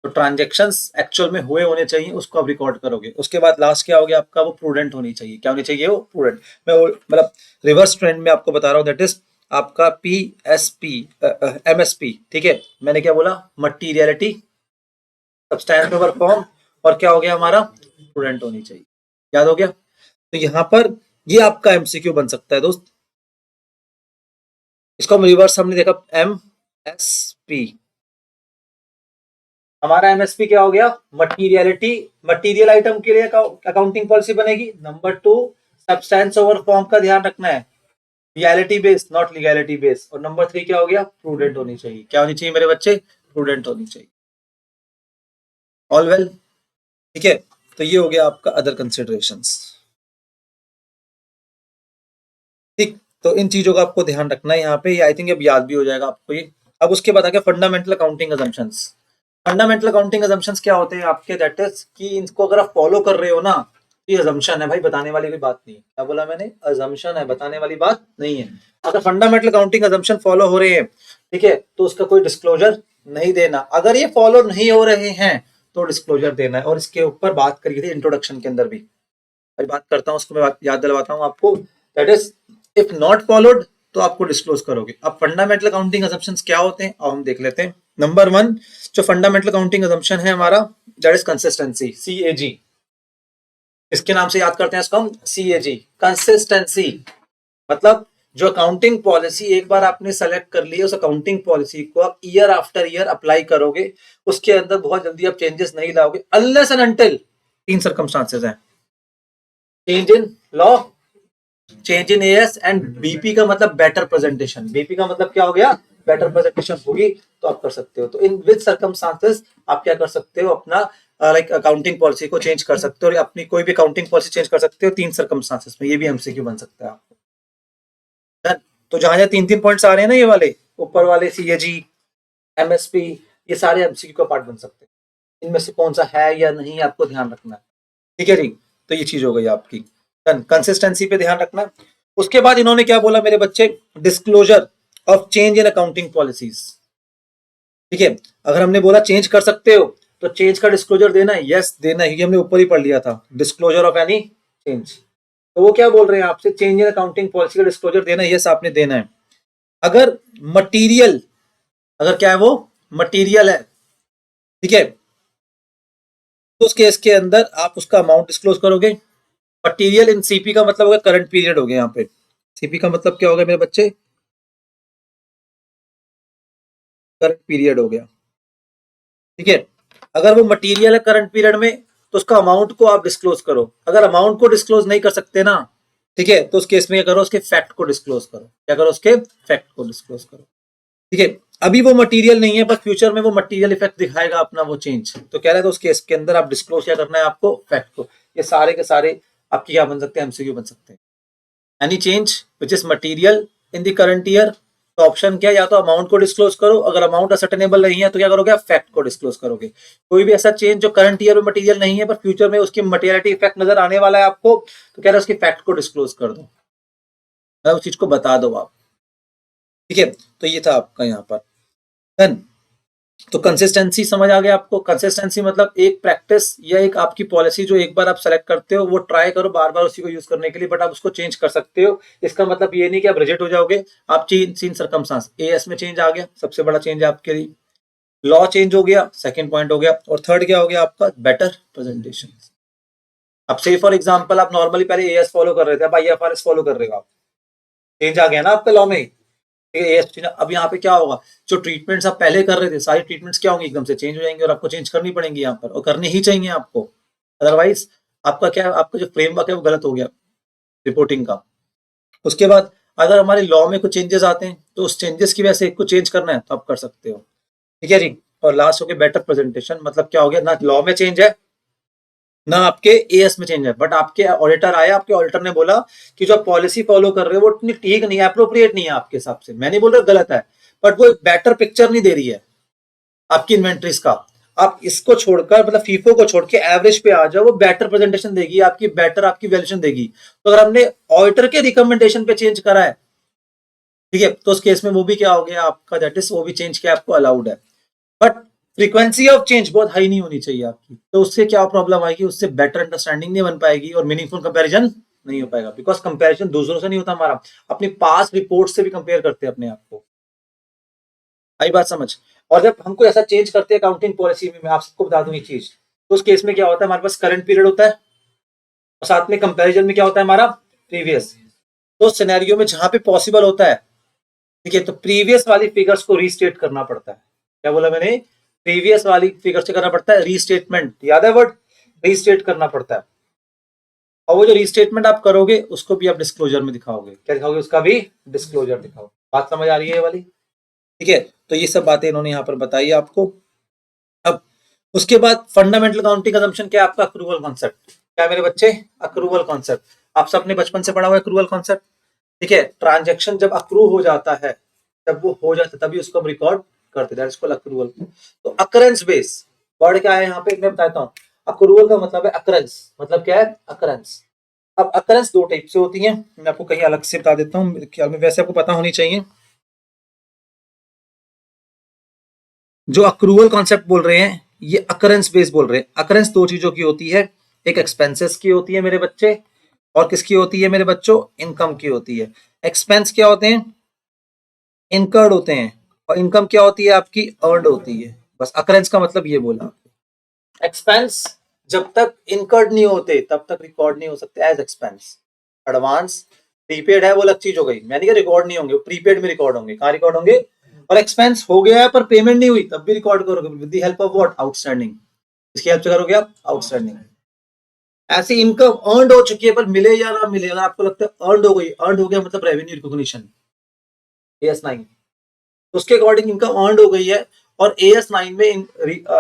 A: तो ट्रांजेक्शन्स एक्चुअल में हुए होने चाहिए, उसको आप रिकॉर्ड करोगे। उसके बाद लास्ट क्या हो गया आपका, वो प्रूडेंट होनी चाहिए। क्या होनी चाहिए, वो प्रूडेंट। मैं मतलब रिवर्स ट्रेंड में आपको बता रहा हूँ, दैट इज आपका PSP MSP, ठीक है। मैंने क्या बोला, मटीरियलिटी, सब्सटेंस ओवर फॉर्म, और क्या हो गया हमारा, प्रूडेंट होनी चाहिए। याद हो गया। तो यहाँ पर ये आपका MCQ बन सकता है दोस्त। इसको हम रिवर्स हमने देखा, MSP, हमारा MSP क्या हो गया, मटीरियलिटी, मटीरियल आइटम के लिए अकाउंटिंग पॉलिसी बनेगी। नंबर 2 सब्सटेंस ओवर फॉर्म का ध्यान रखना है, reality based not legality based. और नंबर 3 क्या हो गया, प्रूडेंट होनी चाहिए। क्या होनी चाहिए मेरे बच्चे, प्रूडेंट होनी चाहिए। ऑल वेल, ठीक है। तो ये हो गया आपका अदर कंसिडरेशंस, ठीक। तो इन चीजों का आपको ध्यान रखना है यहाँ पे, ये आई थिंक अब याद भी हो जाएगा आपको ये। अब उसके बाद आ गया fundamental accounting assumptions. Fundamental accounting assumptions क्या होते हैं आपके, दैट इज कि इनको अगर आप फॉलो कर रहे हो ना, ये अजम्पशन है भाई, बताने वाली कोई बात नहीं है। क्या बोला मैंने, अजम्पशन है, बताने वाली बात नहीं है। अगर फंडामेंटल अकाउंटिंग अजम्पशन फॉलो हो रहे हैं, ठीक है, तो उसका कोई डिस्क्लोजर नहीं देना। अगर ये फॉलो नहीं हो रहे हैं तो डिस्क्लोजर देना है। और इसके ऊपर बात करी थी इंट्रोडक्शन के अंदर भी, अभी बात करता हूँ उसको, मैं याद दिलवाता हूँ आपको। That is if not followed तो आपको डिस्क्लोज करोगे। अब फंडामेंटल अकाउंटिंग असम्पशंस क्या होते हैं, अब हम देख लेते हैं। नंबर 1 जो फंडामेंटल अकाउंटिंग असम्पशन है हमारा, दैट इज कंसिस्टेंसी, CAG। इसके नाम से याद करते हैं इसको हम, CAG, कंसिस्टेंसी। मतलब जो अकाउंटिंग पॉलिसी एक बार आपने सेलेक्ट कर ली है, उस अकाउंटिंग पॉलिसी को आप ईयर आफ्टर ईयर अप्लाई करोगे, उसके अंदर बहुत जल्दी आप चेंजेस नहीं लाओगे, अनलेस एंड अनटिल 3 सर्कमस्टांसेस हैं, change in law, change in as, and BP का मतलब बेटर प्रेजेंटेशन। बीपी का मतलब क्या हो गया, बेटर प्रेजेंटेशन होगी तो आप कर सकते हो। तो इन विच सर्कमस्टांसेस आप क्या कर सकते हो, अपना लाइक अकाउंटिंग पॉलिसी को चेंज कर सकते हो, और अपनी कोई भी अकाउंटिंग पॉलिसी चेंज कर सकते हो 3 सर्कमस्टांसेस में। ये भी एमसीक्यू बन सकता है आपको। तो जहां जहां 3-3 पॉइंट्स आ रहे हैं ना, ये वाले ऊपर वाले, CAG, MSP, ये सारे एमसीक्यू का पार्ट बन सकते हैं। इनमें से कौन सा है या नहीं आपको ध्यान रखना है, ठीक है जी। तो ये चीज हो गई आपकी, कंसिस्टेंसी पे ध्यान रखना। उसके बाद इन्होंने क्या बोला मेरे बच्चे, disclosure of change in accounting policies, ठीक है। अगर हमने बोला चेंज कर सकते हो तो चेंज का डिस्क्लोजर देना है, यस देना है, क्योंकि हमने ऊपर ही पढ़ लिया था, डिस्क्लोजर ऑफ एनी चेंज। तो वो क्या बोल रहे हैं आपसे, चेंज इन अकाउंटिंग पॉलिसी का डिस्क्लोजर देना है, यस आपने देना है। अगर मटीरियल, अगर क्या है वो मटीरियल है, ठीक है, तो उस केस के अंदर आप उसका अमाउंट डिस्क्लोज करोगे। मटीरियल इन CP का मतलब होगा करंट पीरियड हो गया। यहाँ पे CP का मतलब क्या होगा मेरे बच्चे, करंट पीरियड हो गया, ठीक है। अगर वो मटेरियल है करंट पीरियड में तो उसका अमाउंट को आप डिस्क्लोज करो। अगर अमाउंट को डिस्क्लोज नहीं कर सकते ना, ठीक है, तो उस केस में क्या करो, उसके फैक्ट को डिस्क्लोज करो। क्या करो, उसके फैक्ट को डिस्क्लोज करो, ठीक है। अभी वो मटेरियल नहीं है, बस फ्यूचर में वो मटेरियल इफेक्ट दिखाएगा अपना वो चेंज, तो कह रहे थे उस केस के अंदर आप डिस्क्लोज क्या करना है आपको, फैक्ट को। ये सारे के सारे आपकी क्या बन सकते हैं, MCQ बन सकते हैं। Any change which is material in the current year, तो ऑप्शन क्या है, या तो अमाउंट को डिस्क्लोज करो, अगर अमाउंट असर्टेनेबल नहीं है तो क्या करोगे, फैक्ट को डिस्क्लोज करोगे। कोई भी ऐसा चेंज जो करंट ईयर में मटेरियल नहीं है पर फ्यूचर में उसकी मटेरियलिटी इफेक्ट नजर आने वाला है आपको, तो कह रहे हैं उसकी फैक्ट को डिस्क्लोज कर दो, उस चीज को बता दो आप, ठीक है। तो ये था आपका यहाँ पर डन। तो कंसिस्टेंसी समझ आ गया आपको। कंसिस्टेंसी मतलब एक प्रैक्टिस या एक आपकी पॉलिसी जो एक बार आप सेलेक्ट करते हो, वो ट्राई करो बार बार उसी को यूज करने के लिए, बट आप उसको चेंज कर सकते हो। इसका मतलब ये नहीं कि आप रिजेक्ट हो जाओगे। आप चेंज इन सर्कमस्टांस, एएस में चेंज आ गया, सबसे बड़ा चेंज है आपके लिए, लॉ चेंज हो गया, सेकंड पॉइंट हो गया, और थर्ड क्या हो गया आपका, बेटर प्रेजेंटेशन। अब से फॉर एग्जांपल आप नॉर्मली पहले एएस फॉलो कर रहे थे, अब IFRS फॉलो कर रहे हो आप, चेंज आ गया ना आपके लॉ में, अब यहाँ पे क्या होगा, जो ट्रीटमेंट्स आप पहले कर रहे थे सारी ट्रीटमेंट्स क्या होंगी, एकदम से चेंज हो जाएंगे, और आपको चेंज करनी पड़ेंगी यहाँ पर, और करनी ही चाहिए आपको। अदरवाइज आपका क्या, आपका जो फ्रेमवर्क है वो गलत हो गया रिपोर्टिंग का। उसके बाद अगर हमारे लॉ में कुछ चेंजेस आते हैं तो उस चेंजेस की वजह से कुछ चेंज करना है तो आप कर सकते हो, ठीक है जी। और लास्ट हो गया बेटर प्रेजेंटेशन, मतलब क्या हो गया, ना लॉ में चेंज है ना आपके एएस में चेंज है, बट आपके ऑडिटर आया, आपके ऑडिटर ने बोला कि जो पॉलिसी फॉलो कर रहे हो वो इतनी ठीक नहीं है, अप्रोप्रिएट नहीं है आपके हिसाब से। मैं नहीं बोल रहा गलत है, बट वो एक बेटर पिक्चर नहीं दे रही है आपकी इन्वेंट्रीज का। आप इसको छोड़कर मतलब फीफो को छोड़ के एवरेज पे आ जाओ, वो बेटर प्रेजेंटेशन देगी आपकी, बेटर आपकी वैल्यूएशन देगी। तो अगर हमने ऑडिटर के रिकमेंडेशन पे चेंज करा है, ठीक है, तो उस केस में वो भी क्या हो गया आपका, दैट इज वो भी चेंज क्या आपको अलाउड है। बट फ्रीक्वेंसी ऑफ चेंज बहुत हाई नहीं होनी चाहिए आपकी, तो उससे क्या प्रॉब्लम आएगी, उससे बेटर अंडरस्टैंडिंग नहीं बन पाएगी और मीनिंगफुल कंपैरिजन नहीं हो पाएगा। बिकॉज कंपैरिजन दूसरों से नहीं होता हमारा, अपनी पास रिपोर्ट से भी कंपेयर करते हैं अपने आप को। आई बात समझ। और जब हमको ऐसा चेंज करते हैं अकाउंटिंग पॉलिसी में, मैं आप सबको बता दूं ये चीज, तो उस केस में क्या होता है, हमारे पास करंट पीरियड होता है और साथ में कंपैरिजन में क्या होता है हमारा, प्रीवियस। तो सिनेरियो में जहां पे पॉसिबल होता है, ठीक है, तो प्रीवियस वाली फिगर्स को रीस्टेट करना पड़ता है। क्या बोला मैंने, प्रीवियस वाली फिगर्स से करना पड़ता है रीस्टेटमेंट, याद है वर्ड, रीस्टेट करना पड़ता है। और वो जो रीस्टेटमेंट आप करोगे उसको भी आप डिस्क्लोजर में दिखाओगे, क्या दिखाओगे, उसका भी डिस्क्लोजर दिखाओगे। बात समझ आ रही है ये वाली, ठीक है। तो ये सब बातें इन्होंने यहाँ पर बताई आपको। अब उसके बाद फंडामेंटल काउंटिंग असम्पशन क्या है आपका, अक्रूवल कॉन्सेप्ट। क्या है मेरे बच्चे, अक्रूवल कॉन्सेप्ट। आप सबने बचपन से पढ़ा हुआ है अक्रूवल कॉन्सेप्ट, ठीक है। ट्रांजैक्शन जब अक्रू हो जाता है, जब वो हो जाता है तभी उसको हम रिकॉर्ड करते हैं, दैट इज कॉल्ड अक्रूवल। तो अकरेंस बेस वर्ड क्या है यहाँ पे, मैं बताता हूँ। अक्रूवल का मतलब है अकरेंस, मतलब क्या है, अकरेंस। अब अकरेंस दो टाइप से होती है, मैं आपको कहीं अलग से बता देता हूँ, मेरे ख्याल में वैसे आपको पता होनी चाहिए। जो अक्रूवल कॉन्सेप्ट बोल रहे हैं ये अकरेंस बेस बोल रहे हैं। अकरेंस दो चीजों की होती है, एक एक्सपेंसेस की होती है मेरे बच्चे, और किसकी होती है मेरे बच्चों, इनकम की होती है। एक्सपेंस क्या होते हैं, इनकर्ड होते हैं, और इनकम क्या होती है आपकी, अर्नड होती है। बस अकरेंस का मतलब ये बोला। एक्सपेंस जब तक इनकर्ड नहीं होते तब तक रिकॉर्ड नहीं हो सकते एज एक्सपेंस। एडवांस प्रीपेड है वो अलग चीज हो गई, यानी कि रिकॉर्ड नहीं होंगे, प्रीपेड में रिकॉर्ड होंगे। कहाँ रिकॉर्ड होंगे, और एक्सपेंस हो गया है पर पेमेंट नहीं हुई तब भी रिकॉर्ड करोगे with the help of what, outstanding. इसकी हेल्प से करोगे आप आउटस्टैंडिंग। ऐसी इनकम अर्नड हो चुकी है पर मिले या ना मिले, अगर आपको लगता है अर्नड हो गई, अर्नड हो गया मतलब रेवेन्यू रिकॉग्निशन, AS9, तो उसके अकॉर्डिंग इनकम अर्नड हो गई है। और AS9 में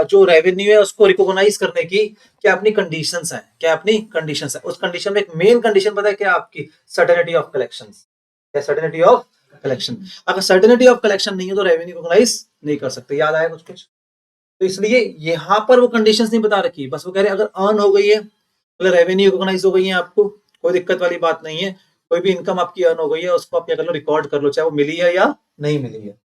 A: जो रेवेन्यू है उसको रिकॉग्नाइज करने की क्या अपनी कंडीशंस हैं, क्या अपनी कंडीशंस है। उस कंडीशन में एक मेन कंडीशन पता है क्या आपकी, सर्टेनिटी ऑफ कलेक्शंस। क्या सर्टेनिटी ऑफ कलेक्शन, अगर सर्टेनिटी ऑफ कलेक्शन नहीं है तो रेवेन्यू रिकॉग्नाइज नहीं कर सकते। याद आया कुछ कुछ, तो इसलिए यहाँ पर वो कंडीशंस नहीं बता रखी, बस वो कह रहे हैं अगर अर्न हो गई है मतलब रेवेन्यू रिकॉग्नाइज हो गई है आपको, कोई दिक्कत वाली बात नहीं है। कोई भी इनकम आपकी अर्न हो गई है उसको आप क्या कर लो, रिकॉर्ड कर लो, चाहे वो मिली है या नहीं मिली है।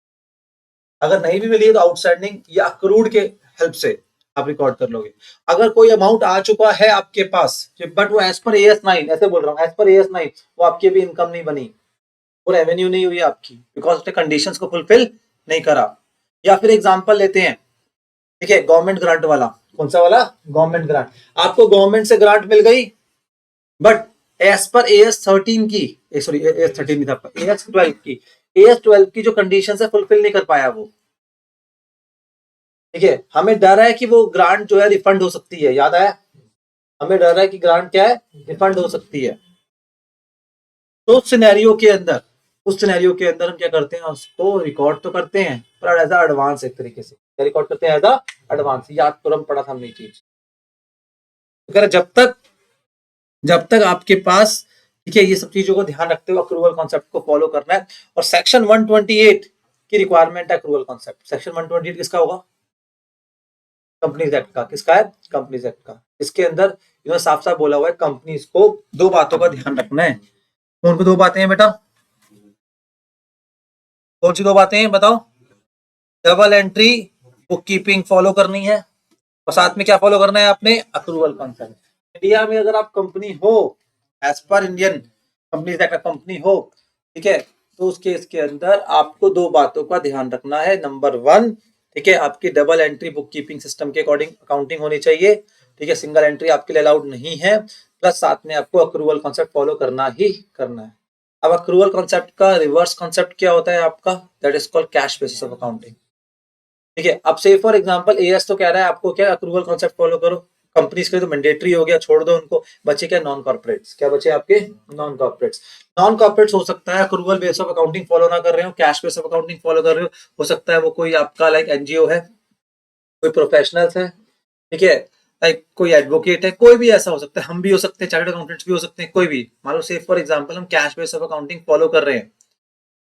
A: अगर नहीं भी मिली है तो आउटस्टैंडिंग या अक्रूड के हेल्प से आप रिकॉर्ड कर लोगे। अगर कोई अमाउंट आ चुका है आपके पास बट वो एज पर AS9, ऐसे बोल रहा हूँ, एज पर AS9 वो आपकी भी इनकम नहीं बनी, वो रेवेन्यू नहीं हुई आपकी, बिकॉज उसने कंडीशंस को फुलफिल नहीं करा। या फिर एग्जांपल लेते हैं, ठीक है, गवर्नमेंट ग्रांट वाला। कौन सा वाला, गवर्नमेंट ग्रांट। आपको गवर्नमेंट से ग्रांट मिल गई बट एज पर AS13 की, सॉरी AS13 नहीं था, AS12 की, AS12 की जो कंडीशन है फुलफिल नहीं कर पाया वो, ठीक है। हमें डर है कि वो ग्रांट जो है रिफंड हो सकती है, याद आया, हमें डर है कि ग्रांट क्या है, रिफंड हो सकती है। तो उस सिनेरियो के अंदर, उस सिनेरियो के अंदर हम क्या करते हैं, उसको रिकॉर्ड तो करते हैं पर एज एडवांस, एक तरीके से क्या रिकॉर्ड करते हैं, एज एडवांस। याद तुरंत पढ़ा था हमने ये चीज। तो जब तक आपके पास, ठीक है, ये सब चीजों को ध्यान रखते हुए अक्रूवल कॉन्सेप्ट को फॉलो करना है। और सेक्शन 128 की रिक्वायरमेंट है अक्रूवल कॉन्सेप्ट। सेक्शन 128 किसका होगा, कंपनीज एक्ट का। किसका है, कंपनीज एक्ट का। इसके अंदर इन्होंने साफ साफ बोला हुआ है कंपनीज को दो बातों का ध्यान रखना है। कौन को दो बातें हैं बेटा, कौन सी दो बातें हैं बताओ, double entry book keeping follow करनी है, और साथ में क्या फॉलो करना है आपने, अक्रूवल कॉन्सेप्ट। इंडिया में अगर आप कंपनी हो, as per Indian companies act company हो, ठीक है, तो उस केस के अंदर आपको दो बातों का ध्यान रखना है। नंबर 1, ठीक है, आपकी double entry book keeping system के अकॉर्डिंग अकाउंटिंग होनी चाहिए, ठीक है, सिंगल एंट्री आपके लिए अलाउड नहीं है। प्लस साथ में आपको अक्रूवल कॉन्सेप्ट फॉलो करना ही करना है। अब अक्रूवल कॉन्सेप्ट का रिवर्स कॉन्सेप्ट क्या होता है आपका, that is called cash basis of accounting, ठीक है। अब से फॉर एग्जांपल AS तो कह रहा है आपको क्या, अक्रूवल कॉन्सेप्ट फॉलो करो। कंपनीज के लिए तो मैंडेटरी हो गया, छोड़ दो उनको। बचे क्या, नॉन कॉर्पोरेट्स। क्या बचे आपके, नॉन कॉर्पोरेट्स। नॉन कॉर्पोरेट्स हो सकता है accrual base of accounting follow ना कर रहे हो, cash base of accounting follow कर रहे हो सकता है वो कोई आपका लाइक NGO है, कोई प्रोफेशनल्स है, ठीक है, लाइक कोई एडवोकेट है, कोई भी ऐसा हो सकता है। हम भी हो सकते हैं, चार्टर्ड अकाउंटेंट्स भी हो सकते हैं, कोई भी। मान लो से फॉर एग्जांपल हम cash base of accounting follow कर रहे हैं,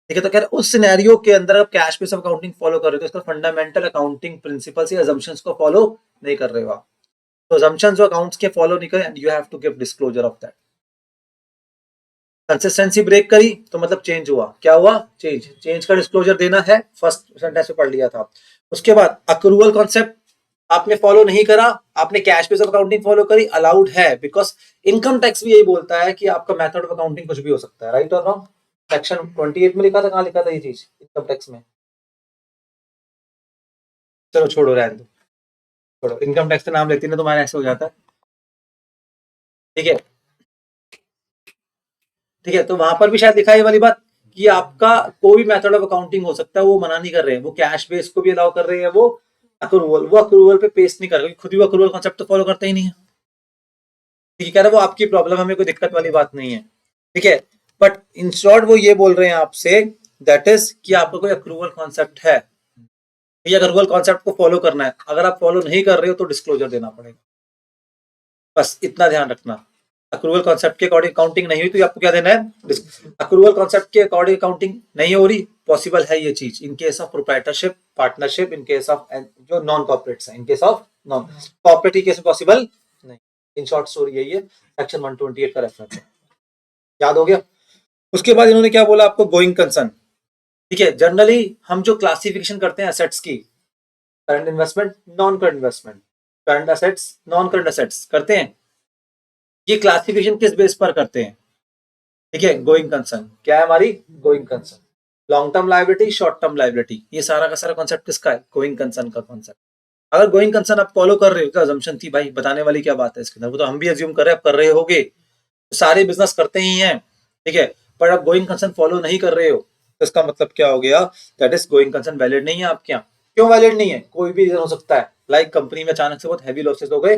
A: ठीक है, तो कह रहे उस सिनेरियो के अंदर आप कैश बेस अकाउंटिंग फॉलो कर रहे हो तो इसका फंडामेंटल अकाउंटिंग प्रिंसिपल्स या अजम्पशंस को फॉलो नहीं कर रहे हो आप। तो अजम्पशंस जो अकाउंट्स के फॉलो नहीं करे and you have to give disclosure of that. Consistency break करी तो मतलब चेंज हुआ, क्या हुआ? चेंज का डिस्क्लोजर देना है, फर्स्ट सेंटेंस में पढ़ लिया था। उसके बाद अक्रूवल कॉन्सेप्ट आपने फॉलो नहीं करा, आपने कैश बेस अकाउंटिंग फॉलो करी, अलाउड है, बिकॉज इनकम टैक्स भी यही बोलता है कि आपका मेथड ऑफ अकाउंटिंग कुछ भी हो सकता है, राइट और रॉन्ग? सेक्शन 28 में लिखा था, कहाँ लिखा था ये चीज इनकम टैक्स में? चलो छोड़ो, रहने दो, छोड़ो, इनकम टैक्स का नाम लेती ना तुम्हारा ऐसे हो जाता है। ठीक है, ठीक है, तो वहां पर भी शायद लिखा है ये वाली बात कि आपका कोई भी मेथड ऑफ अकाउंटिंग हो सकता है, वो मना नहीं कर रहे हैं, वो कैश बेस को भी अलाउ कर रहे हैं, वो अक्रूवल पे पेस्ट नहीं कर रहे, खुद ही वो अक्रूवल कॉन्सेप्ट तो फॉलो करते ही नहीं है। ठीक है, वो आपकी प्रॉब्लम, हमें कोई दिक्कत वाली बात नहीं है। ठीक है, बट इन शॉर्ट वो ये बोल रहे हैं आपसे दैट इज कि आपका कोई अक्रूवल कॉन्सेप्ट है, ये अक्रूवल कॉन्सेप्ट को फॉलो करना है, अगर आप फॉलो नहीं कर रहे हो तो डिस्क्लोजर देना पड़ेगा, बस इतना ध्यान रखना। अक्रूवल कॉन्सेप्ट के अकॉर्डिंग अकाउंटिंग नहीं हुई तो आपको क्या देना है? अक्रूवल कॉन्सेप्ट के अकॉर्डिंग अकाउंटिंग नहीं हो रही, पॉसिबल है ये चीज in case of proprietorship, partnership, in case of जो नॉन कॉर्पोरेट्स हैं, in case of non corporate case में पॉसिबल नहीं। इन शॉर्ट स्टोरी यही है, सेक्शन 128 का रेफरेंस है, याद हो गया? उसके बाद इन्होंने क्या बोला आपको? Going concern. ठीक है, जनरली हम जो क्लासिफिकेशन करते हैं एसेट्स की, current investment, non current investment, current assets, non current assets करते हैं, ये क्लासिफिकेशन किस बेस पर करते हैं? ठीक है, गोइंग कंसर्न क्या है हमारी? Going concern, long term liability, short term liability, ये सारा का सारा कॉन्सेप्ट किसका है? गोइंग कंसर्न का कॉन्सेप्ट। अगर गोइंग कंसर्न आप फॉलो कर रहे हो, क्या अजम्पशन थी भाई, बताने वाली क्या बात है इसके अंदर? वो तो हम भी अज्यूम कर रहे हैं, आप कर रहे होगे, सारे बिजनेस करते ही हैं, ठीक है, पर आप गोइंग कंसर्न फॉलो नहीं कर रहे हो तो इसका मतलब क्या हो गया? That is going concern valid नहीं है आपके यहाँ। क्यों वैलिड नहीं है? कोई भी रीजन हो सकता है, लाइक कंपनी में अचानक से बहुत हैवी लॉसेस हो गए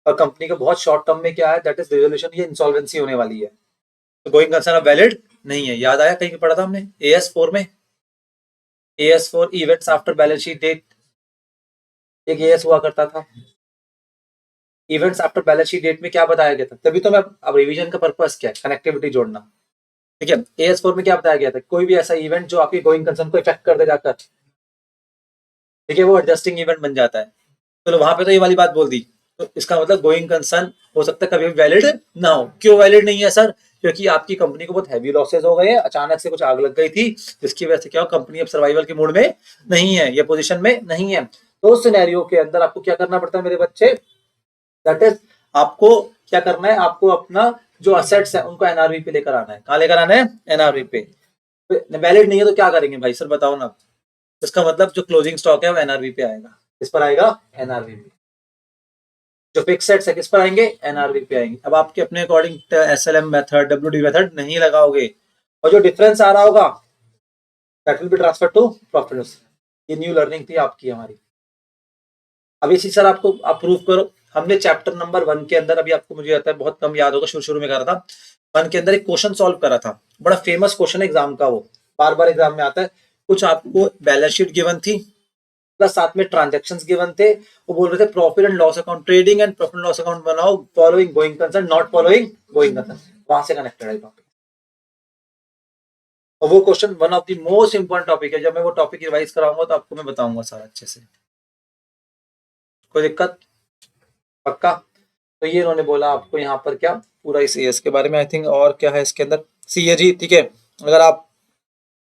A: और कंपनी का बहुत शॉर्ट टर्म में क्या है, दैट इज रिजोल्यूशन, ये इंसॉल्वेंसी होने वाली है, तो गोइंग कंसर्न अब वैलिड नहीं है। याद आया, कहीं पे पढ़ा था हमने AS4 में, AS4 events after balance sheet date, एक AS हुआ करता था, events after balance sheet date में क्या बताया गया था? तभी तो मैं, अब रिवीजन का पर्पस क्या है? कनेक्टिविटी जोड़ना। ठीक है, AS4 में क्या बताया गया था? कोई भी ऐसा इवेंट जो आपकी गोइंग कंसर्न को इफेक्ट कर दे जाकर, ठीक है, वो एडजस्टिंग इवेंट बन जाता है। तो वहां पे तो ये वाली बात बोल दी, तो इसका मतलब गोइंग कंसर्न हो सकता है कभी भी वैलिड ना हो। क्यों वैलिड नहीं है सर? क्योंकि आपकी कंपनी को बहुत हैवी लॉसेस हो गए हैं, अचानक से कुछ आग लग गई थी, जिसकी वजह से क्या हो, कंपनी अब सर्वाइवल के मोड में नहीं है, ये पोजीशन में नहीं है। तो उस सिनेरियो के अंदर आपको क्या करना पड़ता है मेरे बच्चे? दैट इज, आपको क्या करना है? आपको अपना जो असेट्स है उनको NRV पे लेकर आना है। कहाँ लेकर आना है? NRV पे। वैलिड नहीं है तो क्या करेंगे भाई सर, बताओ ना। इसका मतलब जो क्लोजिंग स्टॉक है वो NRV पे आएगा। किस पर आएगा? NRV पे। जो फिक्स सेट्स है किस पर आएंगे? NRV पे आएंगे। अब आपके अपने according SLM method, WD method नहीं लगाओगे और जो डिफरेंस आ रहा होगा that will be transfer to profit. ये न्यू लर्निंग थी आपकी हमारी। अब इसी सर आपको अप्रूव करो, हमने चैप्टर नंबर 1 के अंदर, अभी आपको मुझे आता है बहुत कम याद होगा, शुरू शुरू में करा था 1 के अंदर एक क्वेश्चन सॉल्व करा था, बड़ा फेमस क्वेश्चन है एग्जाम का, वो बार बार एग्जाम में आता है। कुछ आपको बैलेंस शीट गिवन थी प्लस साथ में ट्रांजैक्शंस गिवन थे, वो बोल रहे थे profit and loss account, trading and profit and loss account बनाओ following going concern, not following going concern, वहां से कनेक्टेड है टॉपिक। और वो question one of the most important topic है, जब मैं वो टॉपिक रिवाइज कराऊंगा तो आपको मैं बताऊंगा सारा अच्छे से। कोई दिक्कत? पक्का? तो ये इन्होंने बोला आपको यहाँ पर क्या पूरा इस एएस के बारे में। आई थिंक और क्या है इसके अंदर, सी है जी, ठीक है। अगर आप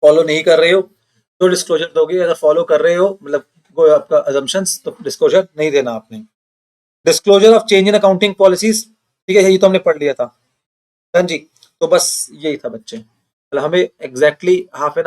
A: फॉलो नहीं कर रहे हो तो डिस्क्लोजर दोगे, अगर फॉलो कर रहे हो मतलब कोई आपका अजम्पशंस, तो डिस्क्लोजर नहीं देना आपने। Disclosure of change in accounting policies, ठीक है, यही तो हमने पढ़ लिया था। हाँ जी, तो बस यही था बच्चे, मतलब हमें एग्जैक्टली हाफ एन